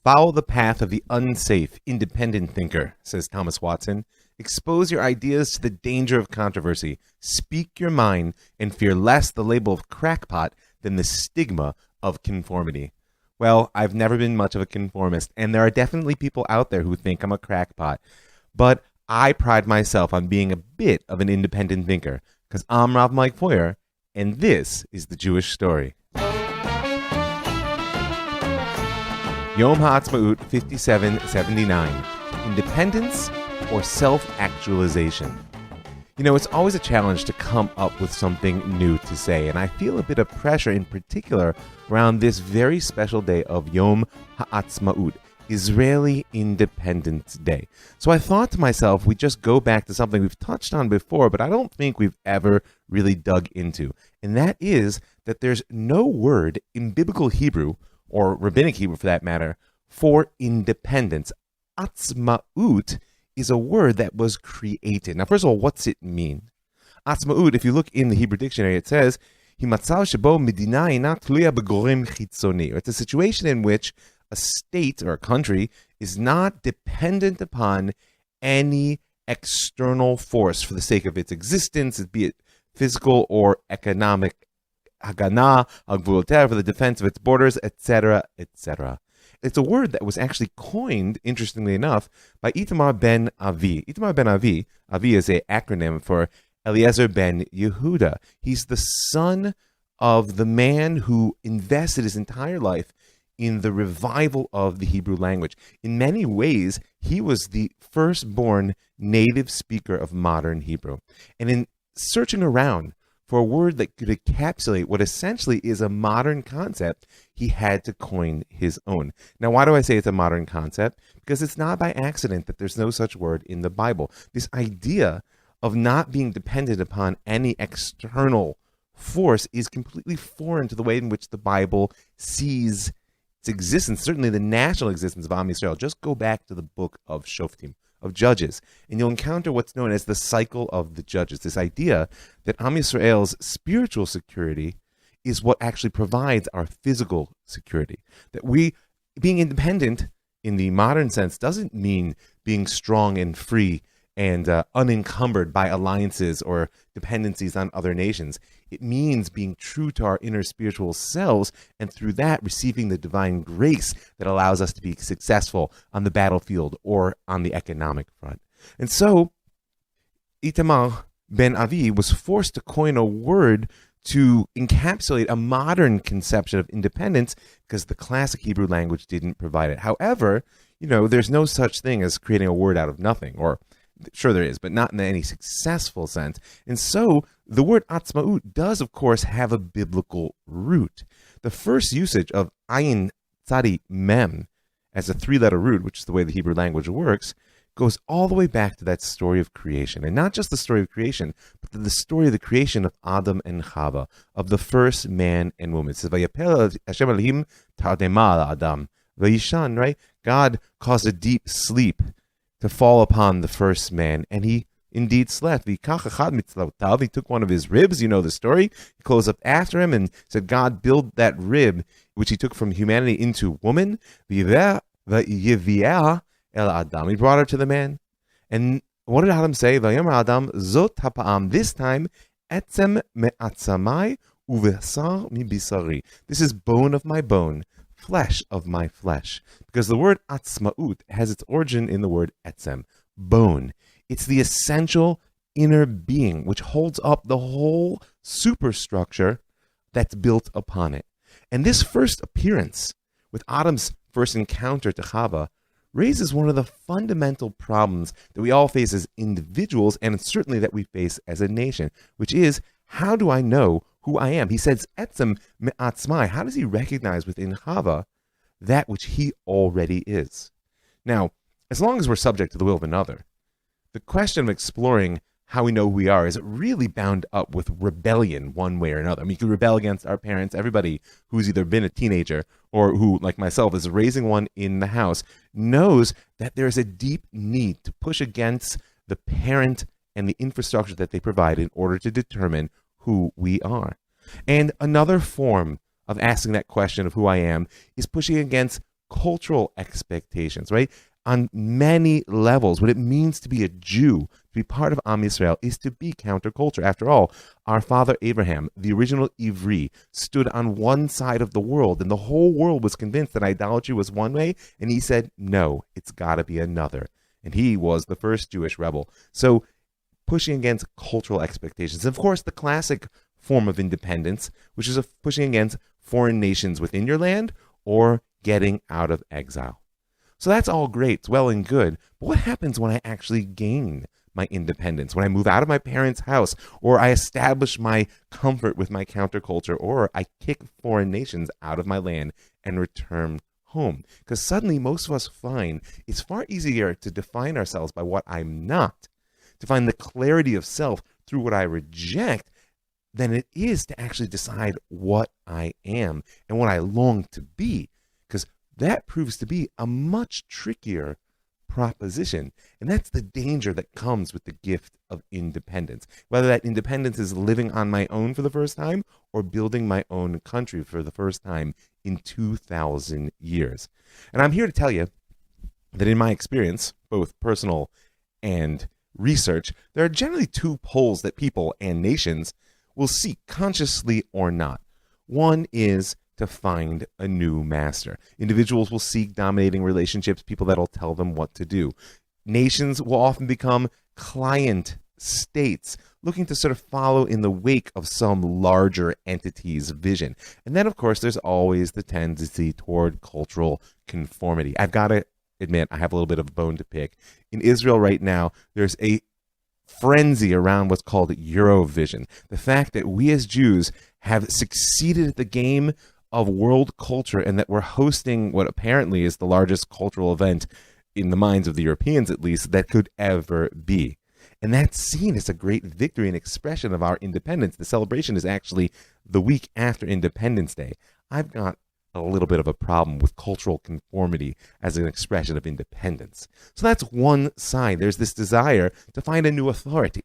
Follow the path of the unsafe, independent thinker, says Thomas Watson. Expose your ideas to the danger of controversy. Speak your mind and fear less the label of crackpot than the stigma of conformity. Well, I've never been much of a conformist, and there are definitely people out there who think I'm a crackpot. But I pride myself on being a bit of an independent thinker, because I'm Rav Mike Feuer, and this is the Jewish story. Yom HaAtzmaut 5779. Independence or self-actualization? You know, it's always a challenge to come up with something new to say, and I feel a bit of pressure in particular around this very special day of Yom HaAtzmaut, Israeli Independence Day. So I thought to myself, we just go back to something we've touched on before, but I don't think we've ever really dug into, and that is that there's no word in biblical Hebrew, or rabbinic Hebrew for that matter, for independence. Atzmaut is a word that was created. Now, first of all, what's it mean? Atzmaut, if you look in the Hebrew dictionary, it says, it's a situation in which a state or a country is not dependent upon any external force for the sake of its existence, be it physical or economic, hagana, agvuloter, for the defense of its borders, etc., etc. It's a word that was actually coined, interestingly enough, by Itamar ben Avi. Itamar ben Avi is an acronym for Eliezer ben Yehuda. He's the son of the man who invested his entire life in the revival of the Hebrew language. In many ways, he was the firstborn native speaker of modern Hebrew. And in searching around for a word that could encapsulate what essentially is a modern concept, he had to coin his own. Now, why do I say it's a modern concept? Because it's not by accident that there's no such word in the Bible. This idea of not being dependent upon any external force is completely foreign to the way in which the Bible sees its existence, certainly the national existence of Am Yisrael. Just go back to the book of Shoftim, of Judges, and you'll encounter what's known as the cycle of the Judges, this idea that Am Yisrael's spiritual security is what actually provides our physical security. That we, being independent in the modern sense, doesn't mean being strong and free and unencumbered by alliances or dependencies on other nations. It means being true to our inner spiritual selves, and through that receiving the divine grace that allows us to be successful on the battlefield or on the economic front. And so Itamar ben Avi was forced to coin a word to encapsulate a modern conception of independence because the classic Hebrew language didn't provide it. However, you know, there's no such thing as creating a word out of nothing, or sure there is, but not in any successful sense. And so the word atzmaut does, of course, have a biblical root. The first usage of ayin tzadi mem as a three-letter root, which is the way the Hebrew language works, goes all the way back to that story of creation. And not just the story of creation, but the story of the creation of Adam and Chava, of the first man and woman. It says, Vayapel Hashem Elohim tardema Adam vayishan, right? God caused a deep sleep to fall upon the first man, and he indeed slept. He took one of his ribs, you know the story. He closed up after him and said, God, build that rib, which he took from humanity, into woman. He brought her to the man. And what did Adam say? Adam, zot hapa'am, this time, etzem me'atzamai uvesar mi bisari. This is bone of my bone, flesh of my flesh. Because the word atzmaut has its origin in the word etzem, bone. It's the essential inner being which holds up the whole superstructure that's built upon it. And this first appearance, with Adam's first encounter to Chava, raises one of the fundamental problems that we all face as individuals, and certainly that we face as a nation, which is, how do I know who I am? He says, etzem me'atzmai. How does he recognize within Chava that which he already is? Now, as long as we're subject to the will of another, the question of exploring how we know who we are is really bound up with rebellion one way or another. I mean, you can rebel against our parents. Everybody who's either been a teenager or who, like myself, is raising one in the house knows that there's a deep need to push against the parent and the infrastructure that they provide in order to determine who we are. And another form of asking that question of who I am is pushing against cultural expectations, right? On many levels, what it means to be a Jew, to be part of Am Yisrael, is to be counterculture. After all, our father Abraham, the original Ivri, stood on one side of the world, and the whole world was convinced that idolatry was one way, and he said, no, it's got to be another. And he was the first Jewish rebel. So pushing against cultural expectations. And of course, the classic form of independence, which is pushing against foreign nations within your land or getting out of exile. So that's all great, it's well and good, but what happens when I actually gain my independence, when I move out of my parents' house, or I establish my comfort with my counterculture, or I kick foreign nations out of my land and return home? Because suddenly most of us find it's far easier to define ourselves by what I'm not, to find the clarity of self through what I reject, than it is to actually decide what I am and what I long to be. Because that proves to be a much trickier proposition. And that's the danger that comes with the gift of independence. Whether that independence is living on my own for the first time or building my own country for the first time in 2,000 years. And I'm here to tell you that in my experience, both personal and research, there are generally two poles that people and nations will seek, consciously or not. One is to find a new master. Individuals will seek dominating relationships, people that'll tell them what to do. Nations will often become client states, looking to sort of follow in the wake of some larger entity's vision. And then, of course, there's always the tendency toward cultural conformity. I've got to admit, I have a little bit of a bone to pick. In Israel right now, there's a frenzy around what's called Eurovision. The fact that we as Jews have succeeded at the game of world culture and that we're hosting what apparently is the largest cultural event in the minds of the Europeans, at least, that could ever be. And that's seen as a great victory and expression of our independence. The celebration is actually the week after Independence Day. I've got a little bit of a problem with cultural conformity as an expression of independence. So that's one side. There's this desire to find a new authority.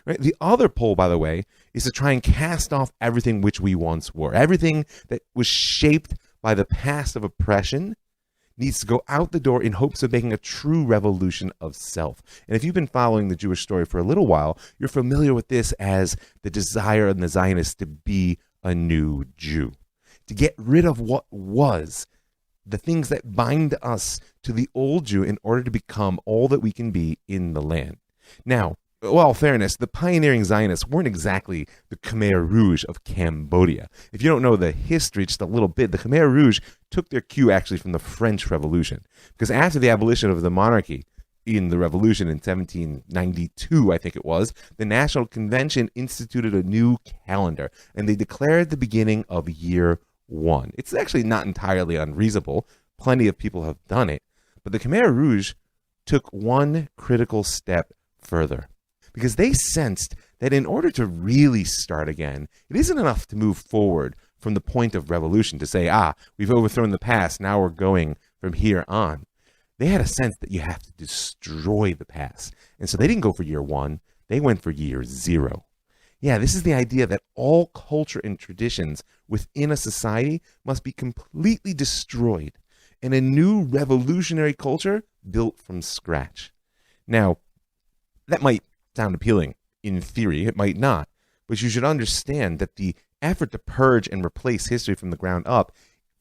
Right? The other pole, by the way, is to try and cast off everything which we once were. Everything that was shaped by the past of oppression needs to go out the door in hopes of making a true revolution of self. And if you've been following the Jewish story for a little while, you're familiar with this as the desire of the Zionists to be a new Jew, to get rid of what was, the things that bind us to the old Jew in order to become all that we can be in the land. Now, well, fairness, the pioneering Zionists weren't exactly the Khmer Rouge of Cambodia. If you don't know the history just a little bit, the Khmer Rouge took their cue actually from the French Revolution. Because after the abolition of the monarchy in the revolution in 1792, I think it was, the National Convention instituted a new calendar, and they declared the beginning of year one. It's actually not entirely unreasonable. Plenty of people have done it. But the Khmer Rouge took one critical step further, because they sensed that in order to really start again, it isn't enough to move forward from the point of revolution to say, we've overthrown the past, now we're going from here on. They had a sense that you have to destroy the past. And so they didn't go for year one, they went for year zero. Yeah, this is the idea that all culture and traditions within a society must be completely destroyed and a new revolutionary culture built from scratch. Now, that might sound appealing in theory, it might not, but you should understand that the effort to purge and replace history from the ground up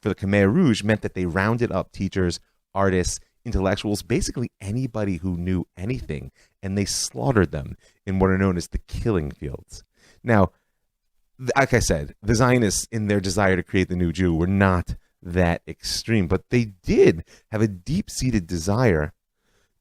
for the Khmer Rouge meant that they rounded up teachers, artists, intellectuals, basically anybody who knew anything, and they slaughtered them in what are known as the killing fields. Now, like I said, the Zionists, in their desire to create the new Jew, were not that extreme, but they did have a deep-seated desire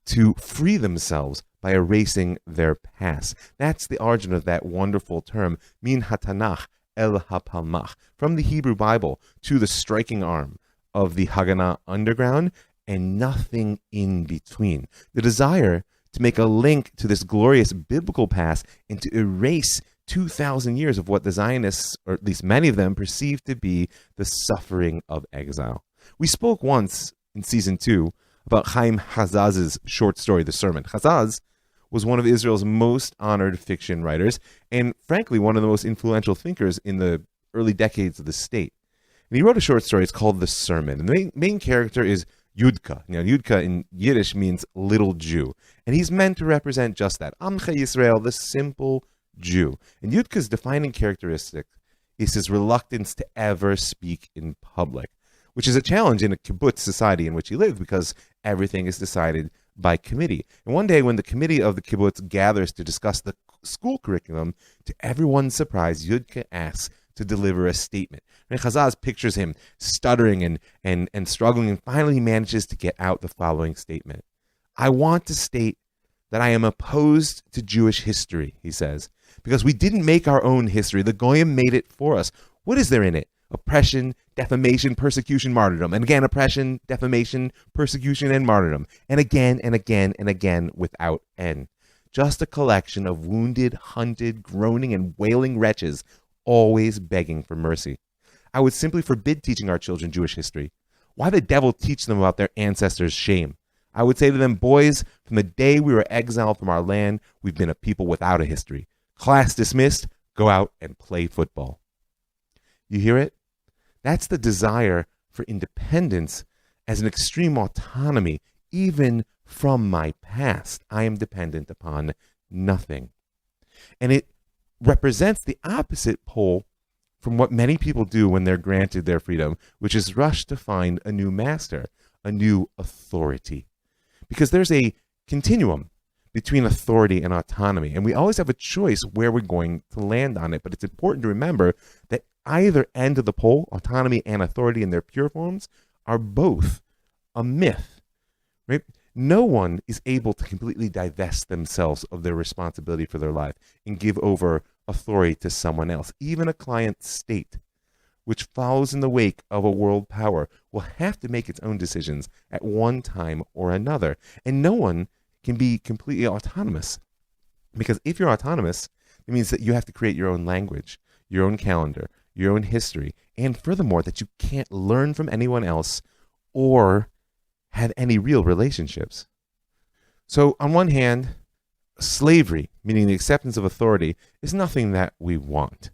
to free themselves by erasing their past. That's the origin of that wonderful term, min hatanach el hapalmach, from the Hebrew Bible to the striking arm of the Haganah underground, and nothing in between. The desire to make a link to this glorious biblical past and to erase 2,000 years of what the Zionists, or at least many of them, perceive to be the suffering of exile. We spoke once in season 2 about Chaim Hazaz's short story, The Sermon. Hazaz was one of Israel's most honored fiction writers, and frankly, one of the most influential thinkers in the early decades of the state. And he wrote a short story. It's called The Sermon. And the main character is Yudka. Yudka in Yiddish means little Jew. And he's meant to represent just that. Amcha Yisrael, the simple Jew. And Yudka's defining characteristic is his reluctance to ever speak in public, which is a challenge in a kibbutz society in which he lived because everything is decided by committee. And one day when the committee of the kibbutz gathers to discuss the school curriculum, to everyone's surprise, Yudka asks to deliver a statement. And Chazaz pictures him stuttering and struggling, and finally he manages to get out the following statement. I want to state that I am opposed to Jewish history, he says, because we didn't make our own history. The Goyim made it for us. What is there in it? Oppression, defamation, persecution, martyrdom. And again, oppression, defamation, persecution, and martyrdom. And again, and again, and again, without end. Just a collection of wounded, hunted, groaning, and wailing wretches, always begging for mercy. I would simply forbid teaching our children Jewish history. Why the devil teach them about their ancestors' shame? I would say to them, boys, from the day we were exiled from our land, we've been a people without a history. Class dismissed, go out and play football. You hear it? That's the desire for independence as an extreme autonomy, even from my past. I am dependent upon nothing. And it represents the opposite pole from what many people do when they're granted their freedom, which is rush to find a new master, a new authority. Because there's a continuum between authority and autonomy, and we always have a choice where we're going to land on it. But it's important to remember that either end of the pole, autonomy and authority in their pure forms, are both a myth, right? No one is able to completely divest themselves of their responsibility for their life and give over authority to someone else. Even a client state, which follows in the wake of a world power, will have to make its own decisions at one time or another. And no one can be completely autonomous. Because if you're autonomous, it means that you have to create your own language, your own calendar, your own history, and furthermore, that you can't learn from anyone else or have any real relationships. So on one hand, slavery, meaning the acceptance of authority, is nothing that we want.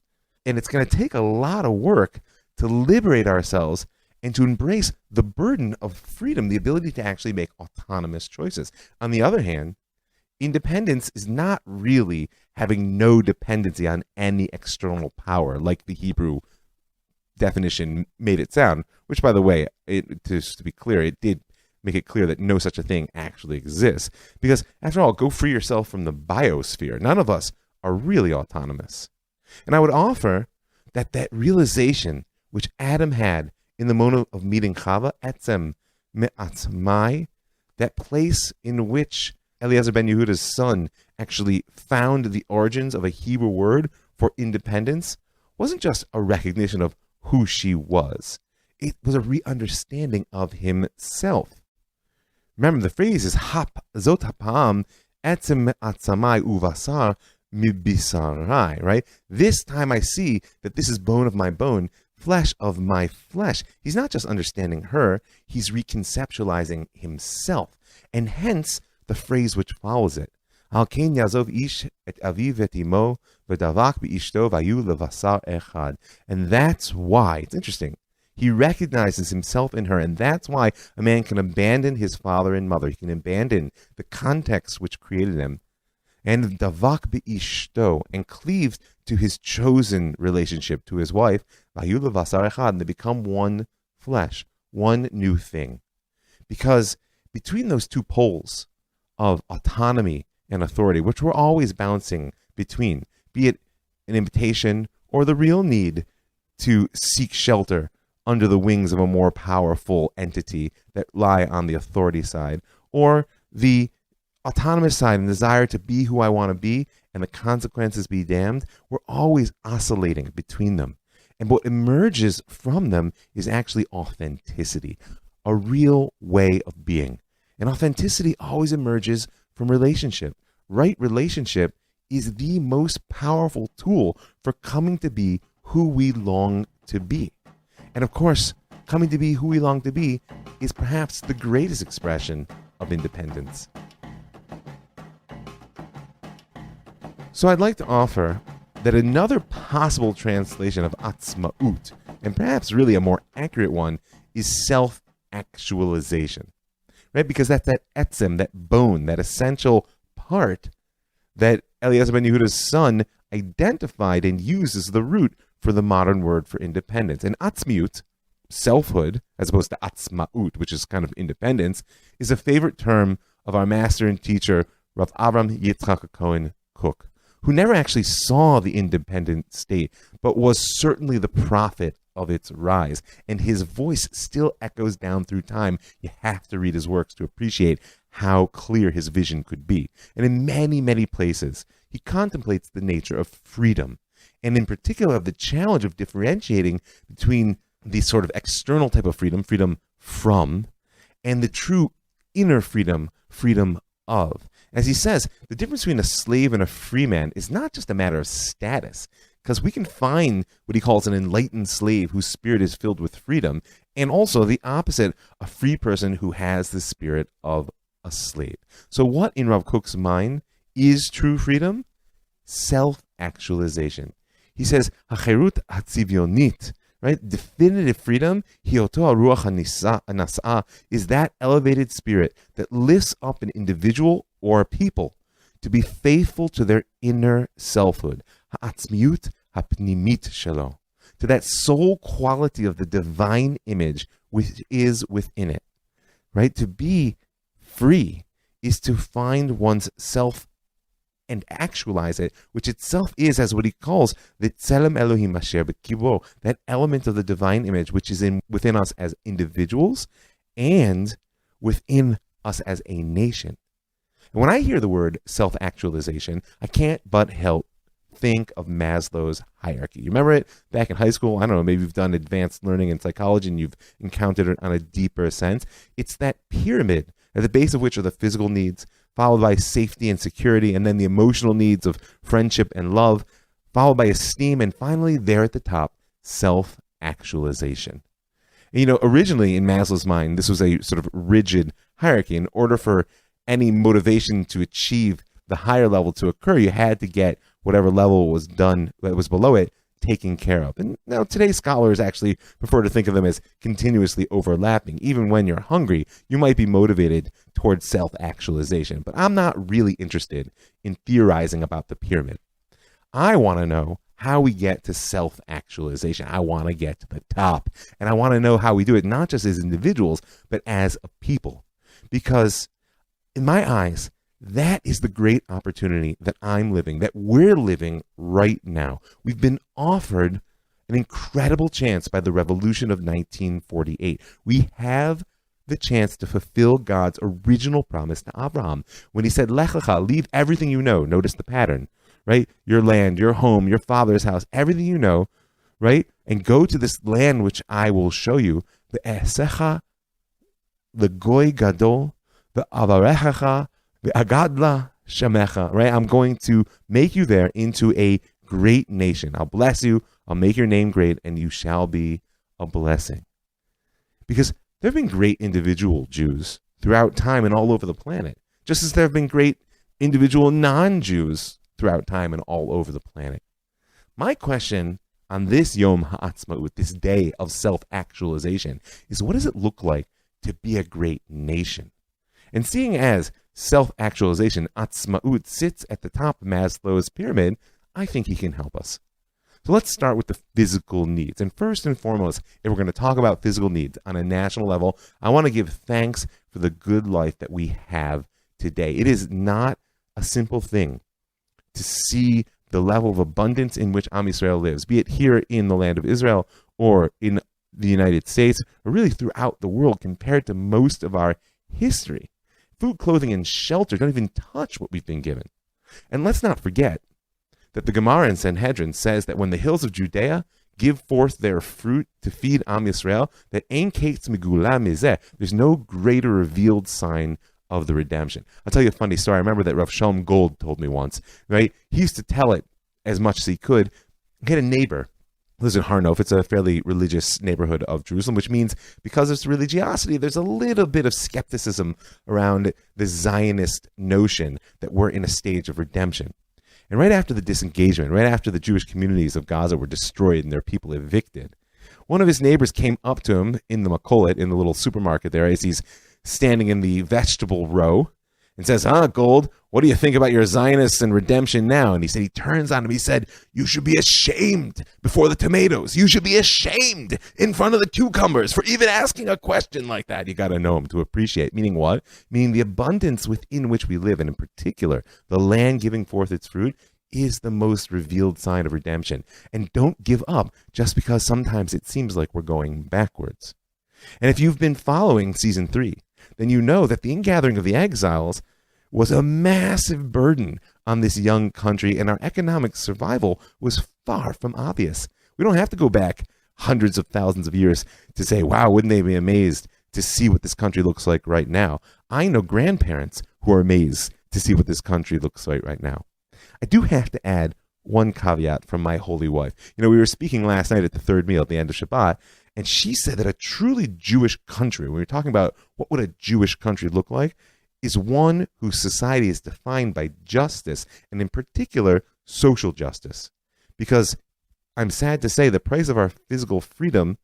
And it's going to take a lot of work to liberate ourselves and to embrace the burden of freedom, the ability to actually make autonomous choices. On the other hand, independence is not really having no dependency on any external power, like the Hebrew definition made it sound, which, by the way, to be clear, it did make it clear that no such a thing actually exists. Because, after all, go free yourself from the biosphere. None of us are really autonomous. And I would offer that realization which Adam had in the moment of meeting Chava, etzem me'atzmai, that place in which Eliezer ben Yehuda's son actually found the origins of a Hebrew word for independence, wasn't just a recognition of who she was. It was a re-understanding of himself. Remember, the phrase is zot hapam etzem me'atzmai uvasar mibisarai, right? This time I see that this is bone of my bone, flesh of my flesh. He's not just understanding her, he's reconceptualizing himself. And hence, the phrase which follows it. Al ken yazov ish et aviv et imo v'davak b'ishto vayu levasar echad. And that's why, it's interesting, he recognizes himself in her, and that's why a man can abandon his father and mother. He can abandon the context which created him, and davak b'ishto, and cleave to his chosen relationship, to his wife, vayu levasar echad, and they become one flesh, one new thing. Because between those two poles of autonomy and authority, which we're always bouncing between, be it an invitation or the real need to seek shelter under the wings of a more powerful entity that lie on the authority side, or the autonomous side and desire to be who I want to be and the consequences be damned, we're always oscillating between them. And what emerges from them is actually authenticity, a real way of being. And authenticity always emerges from relationship. Right relationship is the most powerful tool for coming to be who we long to be. And of course, coming to be who we long to be is perhaps the greatest expression of independence. So I'd like to offer that another possible translation of atzma'ut, and perhaps really a more accurate one, is self-actualization, right? Because that's that etzem, that bone, that essential part that Eliezer ben Yehuda's son identified and used as the root for the modern word for independence. And atzmiut, selfhood, as opposed to atzmaut, which is kind of independence, is a favorite term of our master and teacher, Rav Avram Yitzchak Cohen Cook, who never actually saw the independent state, but was certainly the prophet of its rise. And his voice still echoes down through time. You have to read his works to appreciate how clear his vision could be. And in many, many places, he contemplates the nature of freedom, and in particular of the challenge of differentiating between the sort of external type of freedom, freedom from, and the true inner freedom, freedom of. As he says, the difference between a slave and a free man is not just a matter of status, because we can find what he calls an enlightened slave whose spirit is filled with freedom, and also the opposite, a free person who has the spirit of a slave. So what in Rav Kook's mind is true freedom? Self-actualization. He says, "Hacherut hatzivionit," right? Definitive freedom, hioto haruach hanas'a, is that elevated spirit that lifts up an individual or a people to be faithful to their inner selfhood, ha'atzmiut hapnimit shelo, to that soul quality of the divine image which is within it, right? To be free is to find one's self and actualize it, which itself is, as what he calls, the tzelem Elohim asher b'kibo, that element of the divine image which is within us as individuals and within us as a nation. And when I hear the word self-actualization, I can't but help think of Maslow's hierarchy. You remember it back in high school? I don't know, maybe you've done advanced learning in psychology and you've encountered it on a deeper sense. It's that pyramid at the base of which are the physical needs, followed by safety and security, and then the emotional needs of friendship and love, followed by esteem, and finally, there at the top, self-actualization. And, you know, originally in Maslow's mind, this was a sort of rigid hierarchy. In order for any motivation to achieve the higher level to occur, you had to get whatever level was done that was below it taken care of. And now today's scholars actually prefer to think of them as continuously overlapping. Even when you're hungry, you might be motivated towards self-actualization. But I'm not really interested in theorizing about the pyramid. I want to know how we get to self-actualization. I want to get to the top. And I want to know how we do it, not just as individuals, but as a people. Because in my eyes, that is the great opportunity that I'm living, that we're living right now. We've been offered an incredible chance by the revolution of 1948. We have the chance to fulfill God's original promise to Abraham when he said, Lech lecha, leave everything you know. Notice the pattern, right? Your land, your home, your father's house, everything you know, right? And go to this land which I will show you. The Esecha, the Goy Gadol, the Avarechecha, Agadla Shemecha, right? I'm going to make you there into a great nation. I'll bless you. I'll make your name great, and you shall be a blessing. Because there have been great individual Jews throughout time and all over the planet, just as there have been great individual non-Jews throughout time and all over the planet. My question on this Yom HaAtzmaut, this day of self-actualization, is what does it look like to be a great nation? And seeing as self-actualization, Atzmaut, sits at the top of Maslow's pyramid, I think he can help us. So let's start with the physical needs. And first and foremost, if we're going to talk about physical needs on a national level, I want to give thanks for the good life that we have today. It is not a simple thing to see the level of abundance in which Am Yisrael lives, be it here in the land of Israel or in the United States, or really throughout the world compared to most of our history. Food, clothing, and shelter don't even touch what we've been given. And let's not forget that the Gemara in Sanhedrin says that when the hills of Judea give forth their fruit to feed Am Yisrael, that ein kates megula mizeh, there's no greater revealed sign of the redemption. I'll tell you a funny story. I remember that Rav Shalom Gold told me once, right? He used to tell it as much as he could. He had a neighbor who lives in Harnof. It's a fairly religious neighborhood of Jerusalem, which means because there's religiosity, there's a little bit of skepticism around the Zionist notion that we're in a stage of redemption. And right after the disengagement, right after the Jewish communities of Gaza were destroyed and their people evicted, one of his neighbors came up to him in the Makolet, in the little supermarket there, as he's standing in the vegetable row, and says, Gold, what do you think about your Zionists and redemption now? And he said, he turns on him, he said, you should be ashamed before the tomatoes. You should be ashamed in front of the cucumbers for even asking a question like that. You got to know him to appreciate. Meaning what? Meaning the abundance within which we live, and in particular, the land giving forth its fruit, is the most revealed sign of redemption. And don't give up just because sometimes it seems like we're going backwards. And if you've been following season 3, then you know that the ingathering of the exiles was a massive burden on this young country, and our economic survival was far from obvious. We don't have to go back hundreds of thousands of years to say, wow, wouldn't they be amazed to see what this country looks like right now? I know grandparents who are amazed to see what this country looks like right now. I do have to add one caveat from my holy wife. We were speaking last night at the third meal at the end of Shabbat, and she said that a truly Jewish country, when we're talking about what would a Jewish country look like, is one whose society is defined by justice, and in particular, social justice. Because I'm sad to say the price of our physical freedom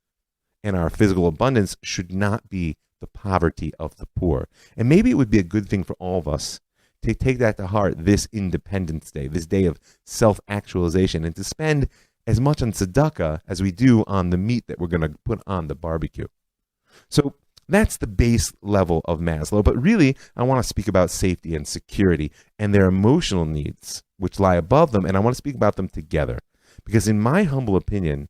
and our physical abundance should not be the poverty of the poor. And maybe it would be a good thing for all of us to take that to heart this Independence Day, this day of self-actualization, and to spend as much on tzedakah as we do on the meat that we're going to put on the barbecue. So that's the base level of Maslow, but really I want to speak about safety and security and their emotional needs, which lie above them, and I want to speak about them together. Because in my humble opinion,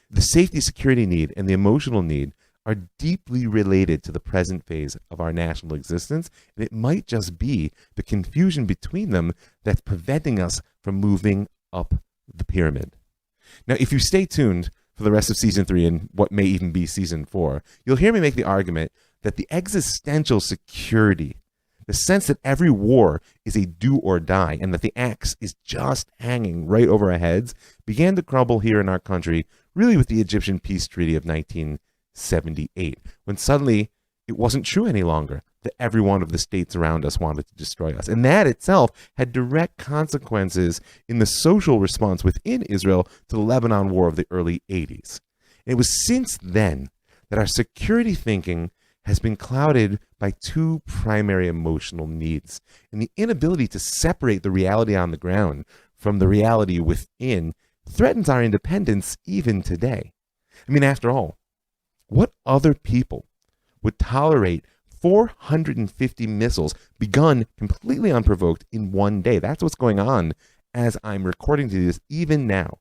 the safety, security need and the emotional need are deeply related to the present phase of our national existence, and it might just be the confusion between them that's preventing us from moving up the pyramid. Now, if you stay tuned for the rest of season 3 and what may even be season 4, you'll hear me make the argument that the existential security, the sense that every war is a do or die and that the axe is just hanging right over our heads, began to crumble here in our country, really with the Egyptian peace treaty of 1978, when suddenly it wasn't true any longer that every one of the states around us wanted to destroy us. And that itself had direct consequences in the social response within Israel to the Lebanon War of the early 80s. And it was since then that our security thinking has been clouded by two primary emotional needs, and the inability to separate the reality on the ground from the reality within threatens our independence even today. I mean, after all, what other people would tolerate 450 missiles begun completely unprovoked in one day? That's what's going on as I'm recording to this even now.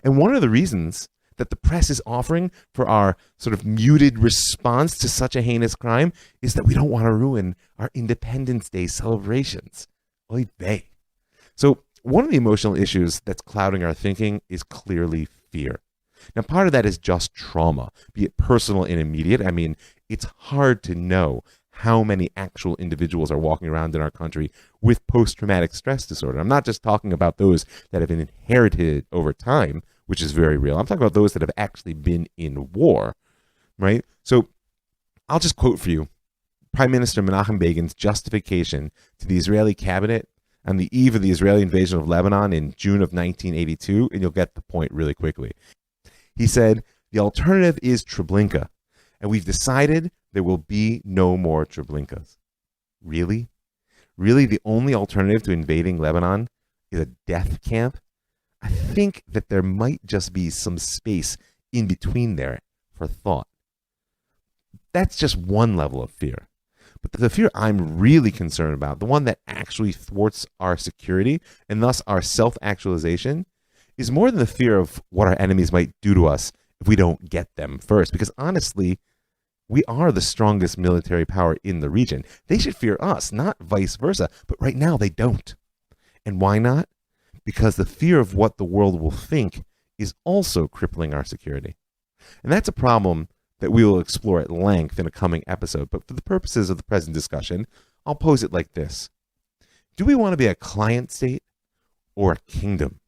And one of the reasons that the press is offering for our sort of muted response to such a heinous crime is that we don't want to ruin our Independence Day celebrations. Oy vey. So one of the emotional issues that's clouding our thinking is clearly fear. Now, part of that is just trauma, be it personal and immediate. I mean, it's hard to know how many actual individuals are walking around in our country with post-traumatic stress disorder. I'm not just talking about those that have been inherited over time, which is very real. I'm talking about those that have actually been in war, right? So I'll just quote for you Prime Minister Menachem Begin's justification to the Israeli cabinet on the eve of the Israeli invasion of Lebanon in June of 1982, and you'll get the point really quickly. He said, the alternative is Treblinka, and we've decided there will be no more Treblinkas. Really? Really, the only alternative to invading Lebanon is a death camp? I think that there might just be some space in between there for thought. That's just one level of fear. But the fear I'm really concerned about, the one that actually thwarts our security and thus our self-actualization, is more than the fear of what our enemies might do to us if we don't get them first. Because honestly, we are the strongest military power in the region. They should fear us, not vice versa. But right now they don't. And why not? Because the fear of what the world will think is also crippling our security. And that's a problem that we will explore at length in a coming episode. But for the purposes of the present discussion, I'll pose it like this. Do we want to be a client state or a kingdom?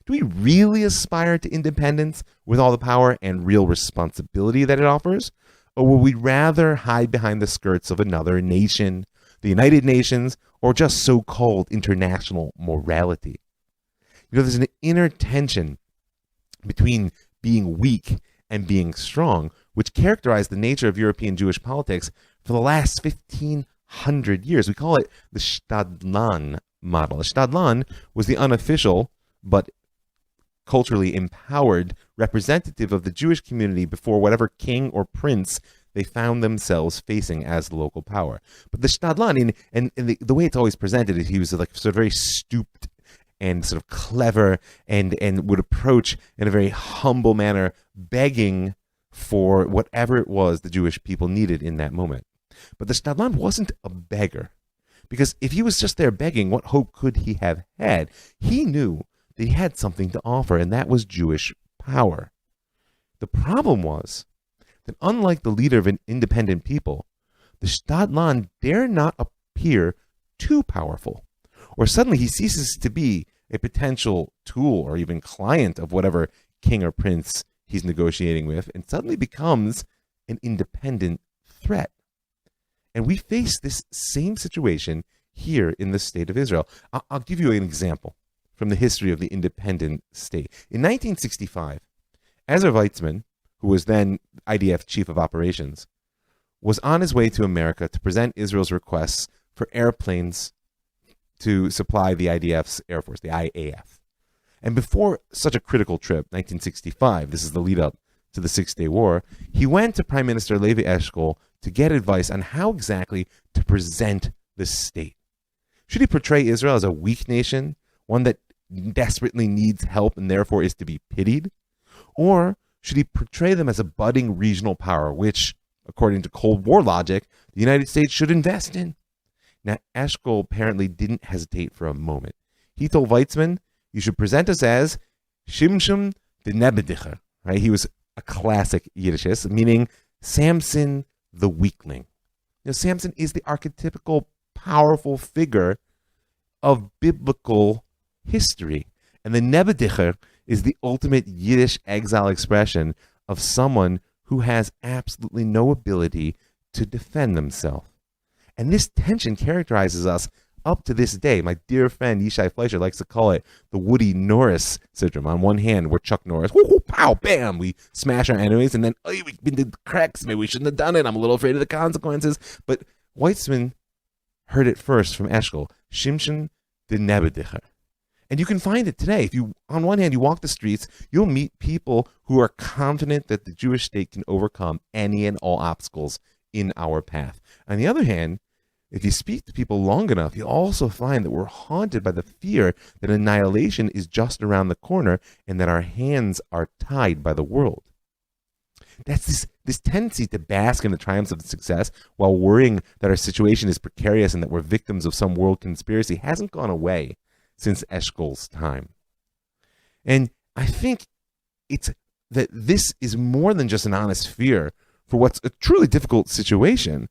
Do we really aspire to independence with all the power and real responsibility that it offers? Or would we rather hide behind the skirts of another nation, the United Nations, or just so-called international morality? You know, there's an inner tension between being weak and being strong, which characterized the nature of European Jewish politics for the last 1,500 years. We call it the Stadlan model. The Stadlan was the unofficial but culturally empowered representative of the Jewish community before whatever king or prince they found themselves facing as the local power. But the Stadlan, and the way it's always presented is he was like sort of very stooped and sort of clever and would approach in a very humble manner, begging for whatever it was the Jewish people needed in that moment. But the Stadlan wasn't a beggar, because if he was just there begging, what hope could he have had? He knew that he had something to offer, and that was Jewish power. The problem was that unlike the leader of an independent people, the Stadlan dare not appear too powerful, or suddenly he ceases to be a potential tool or even client of whatever king or prince he's negotiating with, and suddenly becomes an independent threat. And we face this same situation here in the state of Israel. I'll give you an example from the history of the independent state. In 1965, Ezra Weizmann, who was then IDF chief of operations, was on his way to America to present Israel's requests for airplanes to supply the IDF's Air Force, the IAF. And before such a critical trip, 1965, this is the lead up to the Six-Day War, he went to Prime Minister Levi Eshkol to get advice on how exactly to present the state. Should he portray Israel as a weak nation, one that desperately needs help and therefore is to be pitied? Or should he portray them as a budding regional power, which, according to Cold War logic, the United States should invest in? Now, Eshkol apparently didn't hesitate for a moment. He told Weizmann, you should present us as Shimshon the Nebedicher. Right? He was a classic Yiddishist, meaning Samson the weakling. You know, Samson is the archetypical powerful figure of biblical history. And the Nebedicher is the ultimate Yiddish exile expression of someone who has absolutely no ability to defend themselves. And this tension characterizes us up to this day. My dear friend Yishai Fleischer likes to call it the Woody Norris syndrome. On one hand, we're Chuck Norris, whoo, pow, bam, we smash our enemies, and then, oh, we've been to cracks, maybe we shouldn't have done it, I'm a little afraid of the consequences. But Weizmann heard it first from Eshkol, Shimshon the Nebedicher. And you can find it today. If you, on one hand, you walk the streets, you'll meet people who are confident that the Jewish state can overcome any and all obstacles in our path. On the other hand, if you speak to people long enough, you'll also find that we're haunted by the fear that annihilation is just around the corner and that our hands are tied by the world. That's this tendency to bask in the triumphs of success while worrying that our situation is precarious and that we're victims of some world conspiracy hasn't gone away since Eshkol's time. And I think it's that this is more than just an honest fear for what's a truly difficult situation.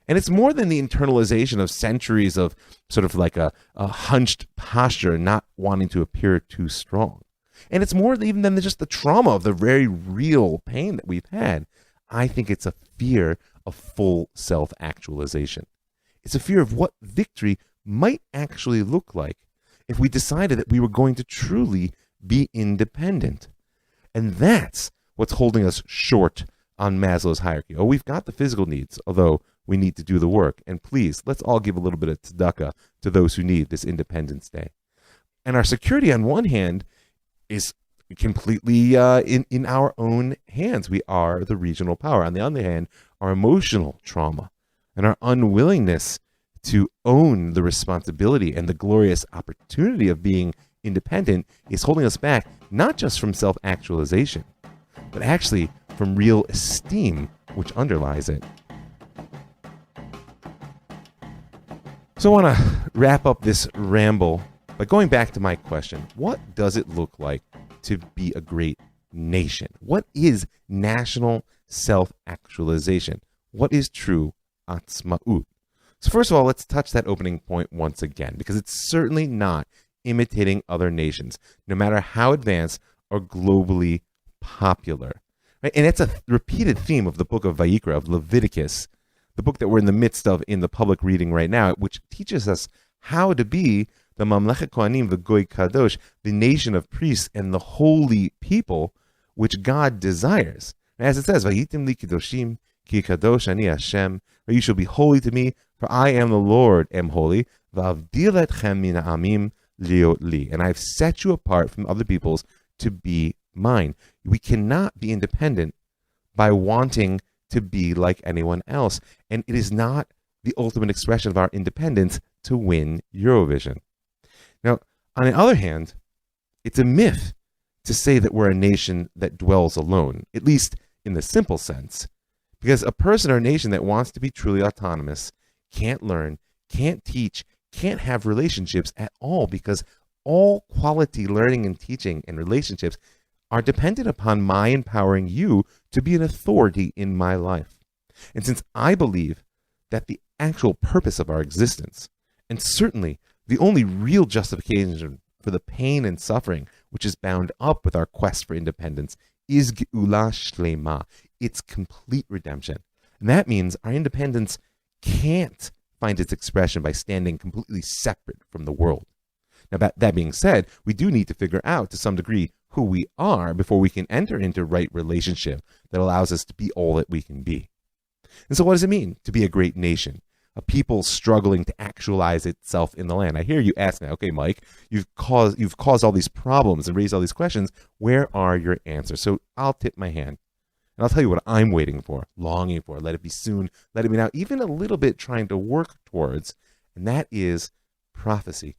And it's more than the internalization of centuries of sort of like a hunched posture, not wanting to appear too strong. And it's more even than just the trauma of the very real pain that we've had. I think it's a fear of full self-actualization. It's a fear of what victory might actually look like if we decided that we were going to truly be independent. And that's what's holding us short on Maslow's hierarchy. Oh, we've got the physical needs, although we need to do the work. And please, let's all give a little bit of tzedakah to those who need this Independence Day. And our security, on one hand, is completely in our own hands. We are the regional power. On the other hand, our emotional trauma and our unwillingness to own the responsibility and the glorious opportunity of being independent is holding us back, not just from self-actualization, but actually from real esteem, which underlies it. So I want to wrap up this ramble by going back to my question. What does it look like to be a great nation? What is national self-actualization? What is true atzma'ut? So first of all, let's touch that opening point once again, because it's certainly not imitating other nations, no matter how advanced or globally popular. Right? And it's a repeated theme of the book of Vayikra, of Leviticus, the book that we're in the midst of in the public reading right now, which teaches us how to be the Mamlechet Kohanim, the Goy Kadosh, the nation of priests and the holy people, which God desires. As it says, "Vayitim li kidoshim ki kadosh ani Hashem," or you shall be holy to me, for I am the Lord, am holy. V'avdil etchem min ha'amim liot li, and I've set you apart from other peoples to be mine. We cannot be independent by wanting to be like anyone else, and it is not the ultimate expression of our independence to win Eurovision. Now, on the other hand, it's a myth to say that we're a nation that dwells alone, at least in the simple sense, because a person or a nation that wants to be truly autonomous can't learn, can't teach, can't have relationships at all, because all quality learning and teaching and relationships are dependent upon my empowering you to be an authority in my life. And since I believe that the actual purpose of our existence, and certainly the only real justification for the pain and suffering which is bound up with our quest for independence, is Geula Shlema, its complete redemption. And that means our independence can't find its expression by standing completely separate from the world. Now, that being said, we do need to figure out to some degree who we are before we can enter into right relationship that allows us to be all that we can be. And so what does it mean to be a great nation? A people struggling to actualize itself in the land. I hear you ask now, okay, Mike, you've caused all these problems and raised all these questions. Where are your answers? So I'll tip my hand. And I'll tell you what I'm waiting for, longing for. Let it be soon, let it be now, even a little bit trying to work towards, and that is prophecy.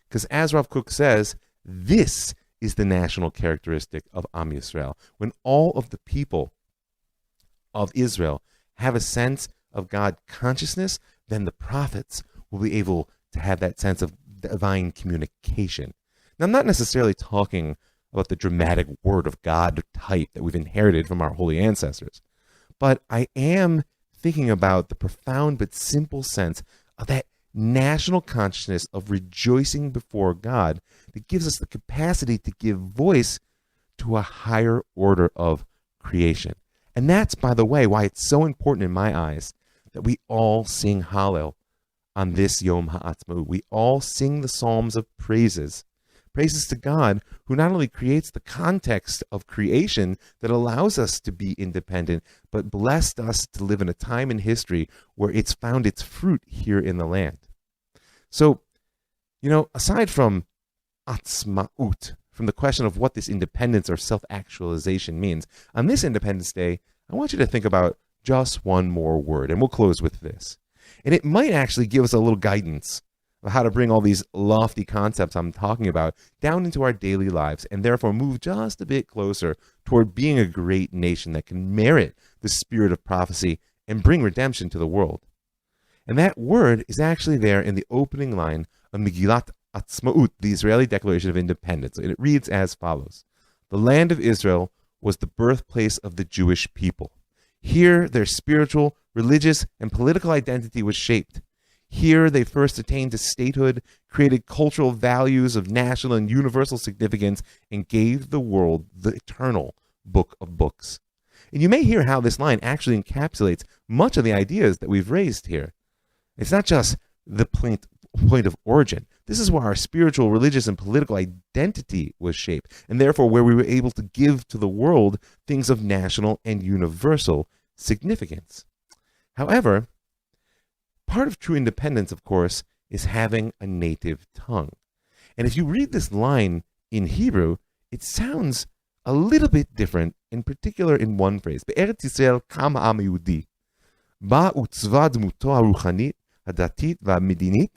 Because as Rav Kook says, this is the national characteristic of Am Yisrael. When all of the people of Israel have a sense of God consciousness, then the prophets will be able to have that sense of divine communication. Now, I'm not necessarily talking about the dramatic word of God type that we've inherited from our holy ancestors, but I am thinking about the profound but simple sense of that national consciousness of rejoicing before God that gives us the capacity to give voice to a higher order of creation. And that's, by the way, why it's so important in my eyes that we all sing Hallel on this Yom HaAtzmaut. We all sing the Psalms of praises to God, who not only creates the context of creation that allows us to be independent, but blessed us to live in a time in history where it's found its fruit here in the land. So, aside from Atzmaut, from the question of what this independence or self-actualization means, on this Independence Day, I want you to think about just one more word, and we'll close with this. And it might actually give us a little guidance of how to bring all these lofty concepts I'm talking about down into our daily lives, and therefore move just a bit closer toward being a great nation that can merit the spirit of prophecy and bring redemption to the world. And that word is actually there in the opening line of Megillat Atzmaut, the Israeli Declaration of Independence. And it reads as follows: "The land of Israel was the birthplace of the Jewish people. Here their spiritual, religious, and political identity was shaped. Here they first attained to statehood, created cultural values of national and universal significance, and gave the world the eternal book of books." And you may hear how this line actually encapsulates much of the ideas that we've raised here. It's not just the point of origin. This is where our spiritual, religious, and political identity was shaped, and therefore where we were able to give to the world things of national and universal significance. However, part of true independence, of course, is having a native tongue. And if you read this line in Hebrew, it sounds a little bit different, in particular in one phrase. "Be'eretz Yisrael kam ha'am Yehudi, ba utzva dmuto haruchanit, hadatit va'medinit,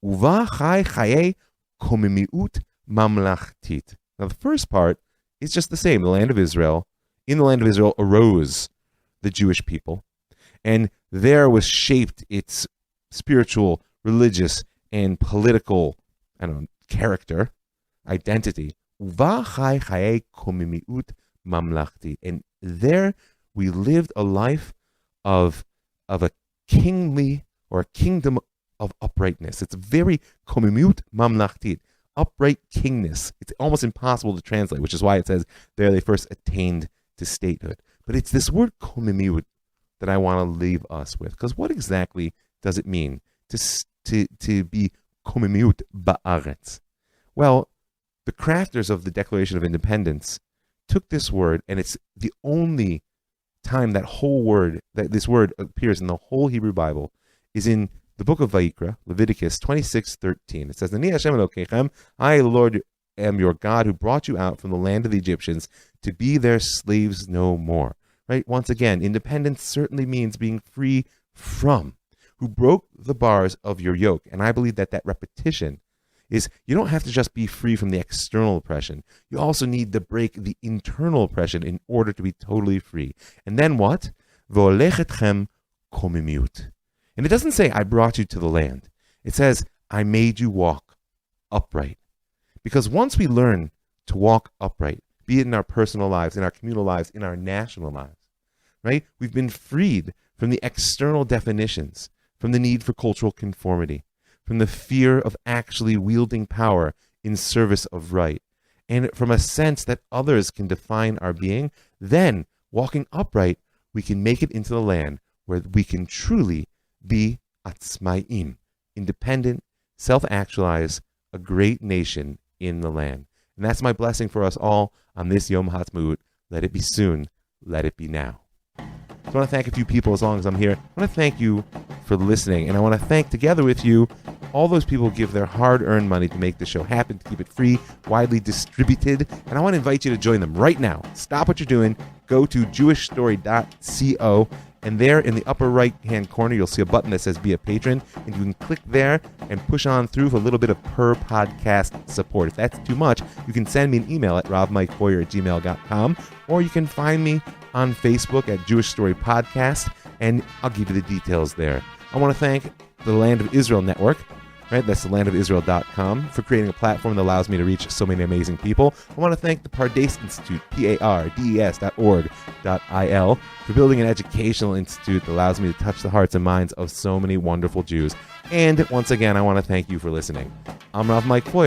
uva chai chayei komemiut mamlachtit." Now the first part is just the same. The land of Israel, in the land of Israel arose the Jewish people, and there was shaped its spiritual, religious, and political, character, identity. Uva chai chayei komemiut mamlachtit. And there we lived a life of a kingly or a kingdom of uprightness. It's very komemiut mamlachtit, upright kingness. It's almost impossible to translate, which is why it says there they first attained to statehood. But it's this word komemiut that I want to leave us with, because what exactly does it mean to be komemiut ba'aretz? Well, the crafters of the Declaration of Independence took this word, and it's the only time that this word appears in the whole Hebrew Bible is in the book of Vayikra, Leviticus 26:13. It says, "Ani Hashem Elokeichem, I, the Lord, am your God who brought you out from the land of the Egyptians to be their slaves no more." Right? Once again, independence certainly means being free from. Who broke the bars of your yoke. And I believe that repetition is, you don't have to just be free from the external oppression. You also need to break the internal oppression in order to be totally free. And then what? V'olechetchem komimiut. And it doesn't say, I brought you to the land. It says, I made you walk upright. Because once we learn to walk upright, be it in our personal lives, in our communal lives, in our national lives, right? We've been freed from the external definitions, from the need for cultural conformity, from the fear of actually wielding power in service of right, and from a sense that others can define our being. Then, walking upright, we can make it into the land where we can truly be atzmaim, independent, self-actualize, a great nation in the land. And that's my blessing for us all on this Yom HaAtzmaut. Let it be soon. Let it be now. So I want to thank a few people as long as I'm here. I want to thank you for listening. And I want to thank, together with you, all those people who give their hard-earned money to make the show happen, to keep it free, widely distributed. And I want to invite you to join them right now. Stop what you're doing. Go to jewishstory.co. And there in the upper right-hand corner, you'll see a button that says Be a Patron. And you can click there and push on through for a little bit of per-podcast support. If that's too much, you can send me an email at ravmikehoyer@gmail.com. Or you can find me on Facebook at Jewish Story Podcast, and I'll give you the details there. I want to thank the Land of Israel Network, right? That's thelandofisrael.com, for creating a platform that allows me to reach so many amazing people. I want to thank the Pardes Institute, pardes.org.il, for building an educational institute that allows me to touch the hearts and minds of so many wonderful Jews. And once again, I want to thank you for listening. I'm Rav Mike Foyer.